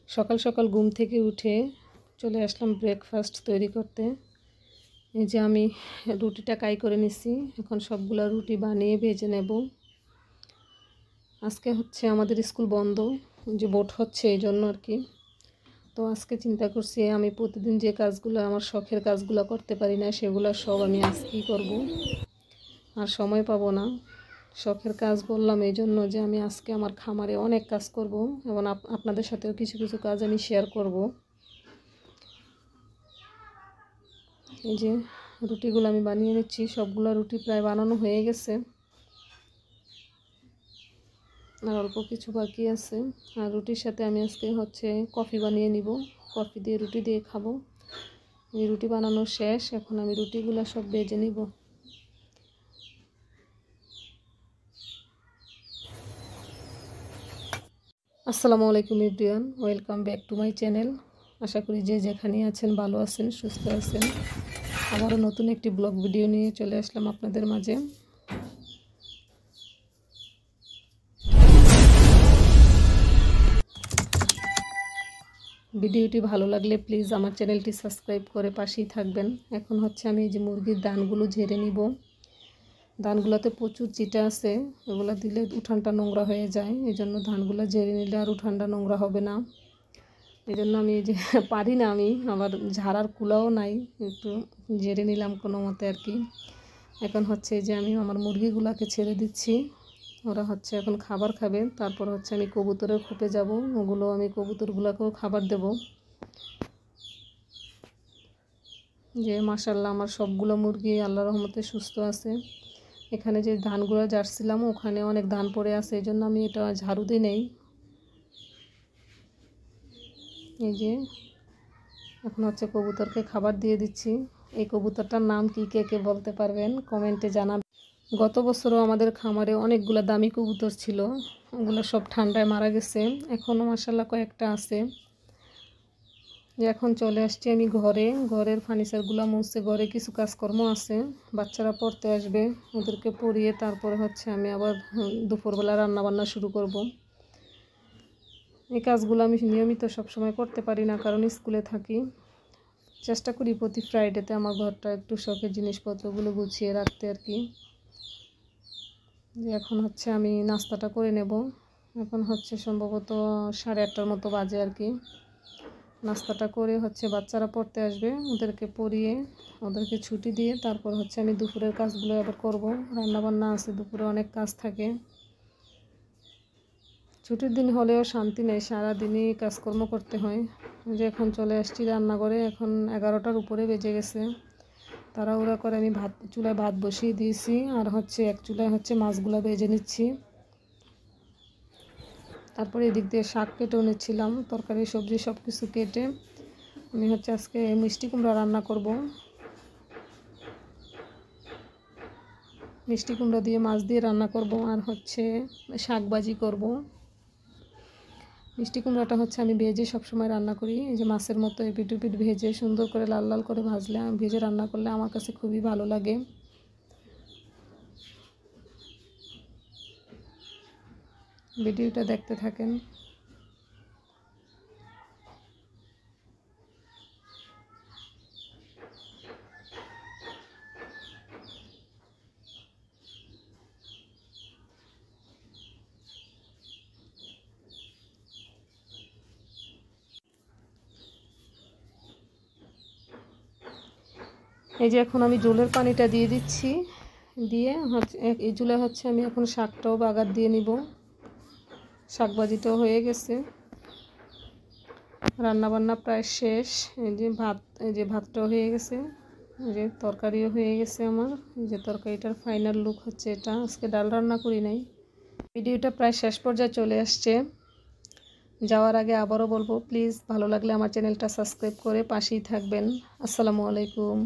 সকাল সকাল ঘুম থেকে উঠে চলে আসলাম ব্রেকফাস্ট তৈরি করতে। এই যে আমি রুটিটা কাই করে নিছি, এখন সবগুলা রুটি বানিয়ে ভেজে নেব। আজকে হচ্ছে আমাদের স্কুল বন্ধ, যে ভোট হচ্ছে এই জন্য আর কি। তো আজকে চিন্তা করছি আমি প্রতিদিন যে কাজগুলো আমার শখের কাজগুলো করতে পারি না সেগুলো সব আমি আজকেই করব, আর সময় পাবো না। শখের কাজ বললাম এই জন্য যে আমি আজকে আমার খামারে অনেক কাজ করব এবং আপনাদের সাথেও কিছু কিছু কাজ আমি শেয়ার করব। এই যে রুটিগুলো আমি বানিয়ে নিচ্ছি, সবগুলো রুটি প্রায় বানানো হয়ে গেছে, আর অল্প কিছু বাকি আছে। আর রুটির সাথে আমি আজকে হচ্ছে কফি বানিয়ে নিব, কফি দিয়ে রুটি দিয়ে খাবো। এই রুটি বানানো শেষ, এখন আমি রুটিগুলো সব ভেজে নিব। আসসালামু আলাইকুম everyone, welcome back to my channel. আশা করি যে যেখানে আছেন ভালো আছেন, সুস্থ আছেন। আবারও নতুন একটি ব্লগ ভিডিও নিয়ে চলে আসলাম আপনাদের মাঝে। ভিডিওটি ভালো লাগলে প্লিজ আমার চ্যানেলটি সাবস্ক্রাইব করে পাশেই থাকবেন। এখন হচ্ছে আমি এই যে মুরগির দানগুলো ঝেড়ে নিব। ধানগুলোতে প্রচুর চিটা আছে, এগুলো দিলে উঠানটা নোংরা হয়ে যায়, এই জন্য ধানগুলো ঝেড়ে নিলে আর উঠানটা নোংরা হবে না। এই জন্য আমি এই যে পারি না, আমি আবার ঝাড়ার কুলাও নাই, একটু ঝেড়ে নিলাম কোনো মতে আর কি। এখন হচ্ছে যে আমি আমার মুরগিগুলোকে ছেড়ে দিচ্ছি, ওরা হচ্ছে এখন খাবার খাবে। তারপর হচ্ছে আমি কবুতরের খোপে যাব, ওগুলো আমি কবুতরগুলোকেও খাবার দেব। যে মাশাআল্লাহ আমার সবগুলো মুরগি আল্লাহর রহমতে সুস্থ আছে। এখানে যে ধানগুলো ঝাড়ছিলাম ওখানে অনেক ধান পড়ে আছে, এই জন্য আমি এটা ঝাড়ু দিই নেই। এই যে এখন হচ্ছে কবুতরকে খাবার দিয়ে দিচ্ছি। এই কবুতরটার নাম কি কে কে বলতে পারবেন কমেন্টে জানাবেন। গত বছরও আমাদের খামারে অনেকগুলো দামি কবুতর ছিল, ওগুলো সব ঠান্ডায় মারা গেছে, এখনও মাশাআল্লাহ কয়েকটা আছে। যে এখন চলে আসছি আমি ঘরের ফার্নিচারগুলো মুছতে, ঘরে কিছু কাজকর্ম আছে, বাচ্চারা পড়তে আসবে, ওদেরকে পড়িয়ে তারপরে হচ্ছে আমি আবার দুপুরবেলা রান্নাবান্না শুরু করব। এই কাজগুলো আমি নিয়মিত সবসময় করতে পারি না, কারণ স্কুলে থাকি। চেষ্টা করি প্রতি ফ্রাইডেতে আমার ঘরটা একটু শখের জিনিসপত্রগুলো গুছিয়ে রাখতে আর কি। যে এখন হচ্ছে আমি নাস্তাটা করে নেব। এখন হচ্ছে সম্ভবত 8:30টার মতো বাজে আর কি। নাস্তাটা করে হচ্ছে বাচ্চারা পড়তে আসবে, ওদেরকে পড়িয়ে ওদেরকে ছুটি দিয়ে তারপর হচ্ছে আমি দুপুরের কাজগুলো আবার করব। রান্নাবান্না আছে, দুপুরে অনেক কাজ থাকে। ছুটির দিন হলেও শান্তি নেই, সারাদিনই কাজকর্ম করতে হয়। যে এখন চলে আসছি রান্নাঘরে, এখন 11টার উপরে বেজে গেছে। তাড়াহুড়া করে আমি চুলায় ভাত বসিয়ে দিয়েছি, আর হচ্ছে এক চুলায় হচ্ছে মাছগুলো ভেজে নিচ্ছি। তারপরে এদিক দিয়ে শাক কেটেও নিচ্ছিলাম, তরকারি সবজি সব কিছু কেটে আমি হচ্ছে আজকে মিষ্টি কুমড়া রান্না করব। মিষ্টি কুমড়া দিয়ে মাছ দিয়ে রান্না করব, আর হচ্ছে শাক ভাজি করব। মিষ্টি কুমড়াটা হচ্ছে আমি ভেজে সবসময় রান্না করি, এই যে মাছের মতো এপিট ওপিট ভেজে সুন্দর করে লাল লাল করে ভাজলে ভেজে রান্না করলে আমার কাছে খুবই ভালো লাগে। ভিডিওটা দেখতে থাকেন। এই যে এখন আমি জলের পানিটা দিয়ে দিচ্ছি, দিয়ে হচ্ছে এই জলে হচ্ছে আমি এখন শাকটাও বাগার দিয়ে নিব। শাক ভাজিটাও হয়ে গেছে, রান্নাবান্না প্রায় শেষ। এই যে ভাতটাও হয়ে গেছে, এই যে তরকারিও হয়ে গেছে আমার। এই যে তরকারিটার ফাইনাল লুক হচ্ছে এটা। আজকে ডাল রান্না করি নাই। ভিডিওটা প্রায় শেষ পর্যায়ে চলে আসছে। যাওয়ার আগে আবারও বলবো, প্লিজ ভালো লাগলে আমার চ্যানেলটা সাবস্ক্রাইব করে পাশেই থাকবেন। আসসালামু আলাইকুম।